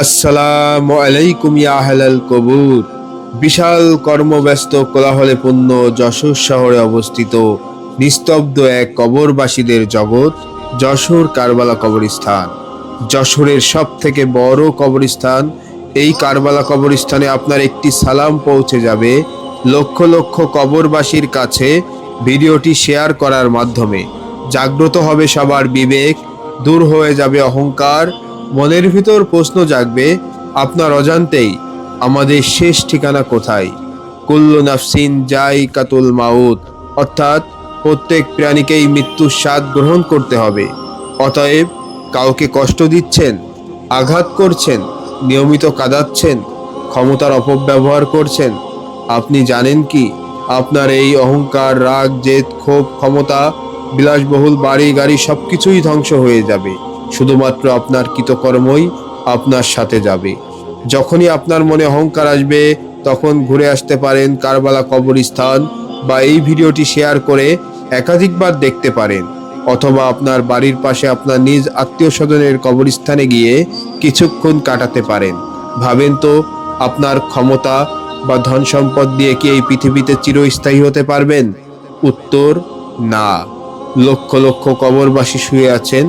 আসসালামু আলাইকুম ইয়া আহলাল কবুর। বিশাল কর্মব্যস্ত কোলাহলপূর্ণ যশোর শহরে অবস্থিত নিস্তব্ধ এক কবরবাসীদের জগৎ যশোর কারবালা কবরস্থান। যশোরের সব থেকে বড় কবরস্থান এই কারবালা কবরস্থানে আপনার একটি সালাম পৌঁছে যাবে লক্ষ লক্ষ কবরবাসীর কাছে। ভিডিওটি শেয়ার করার মাধ্যমে জাগ্রত হবে সবার বিবেক, দূর হয়ে যাবে অহংকার, মনের ভিতর প্রশ্ন জাগবে আপনার অজান্তেই আমাদের শেষ ঠিকানা কোথায়। কুল্লু নাফসিন যায়কাতুল মাউত, অর্থাৎ প্রত্যেক প্রাণীকেই মৃত্যুর স্বাদ গ্রহণ করতে হবে। অতএব কাউকে কষ্ট দিচ্ছেন, আঘাত করছেন, নিয়মিত কাঁদাচ্ছেন, ক্ষমতার অপব্যবহার করছেন, আপনি জানেন কি আপনার এই অহংকার, রাগ, জেদ, ক্ষোভ, ক্ষমতা, বিলাসবহুল বাড়ি গাড়ি সবকিছুই ধ্বংস হয়ে যাবে। শুধুমাত্র আপনার কৃতকর্মই আপনার সাথে যাবে। যখনই আপনার মনে অহংকার আসবে তখন ঘুরে আসতে পারেন কারবালা কবরস্থান, বা এই ভিডিওটি শেয়ার করে একাধিকবার দেখতে পারেন, অথবা আপনার বাড়ির পাশে আপনার নিজ আত্মীয় স্বজনের কবরস্থানে গিয়ে কিছুক্ষণ কাটাতে পারেন। ভাবেন তো, আপনার ক্ষমতা বা ধন সম্পদ দিয়ে কি এই পৃথিবীতে চিরস্থায়ী হতে পারবেন? উত্তর না। লক্ষ লক্ষ কবরবাসী শুয়ে আছেন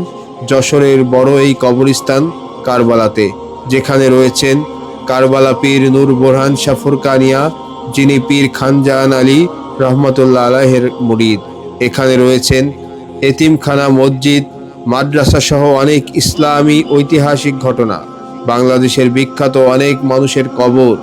যশোরের বড় এই কবরস্থান কারবালাতে, যেখানে রয়েছেন কারবালা পীর নূর বোরহান শাহ ফুরকানিয়া, যিনি পীর খানজাহান আলী রহমতুল্লাহ আলাইহের মুরিদ। এখানে রয়েছেন এতিমখানা, মসজিদ, মাদ্রাসা সহ অনেক ইসলামী ঐতিহাসিক ঘটনা, বাংলাদেশের বিখ্যাত অনেক মানুষের কবর।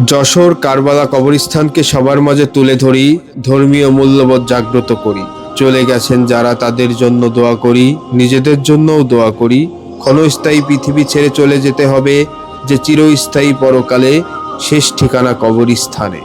যশোর কারবালা কবরস্থানকে সবার মাঝে তুলে ধরি, ধর্মীয় মূল্যবোধ জাগ্রত করি। চলে গেছেন যারা, তাদের জন্য দোয়া করি, নিজেদের জন্যও দোয়া করি। ক্ষণস্থায়ী পৃথিবী ছেড়ে চলে যেতে হবে যে চিরস্থায়ী পরকালে শেষ ঠিকানা কবরস্থানে।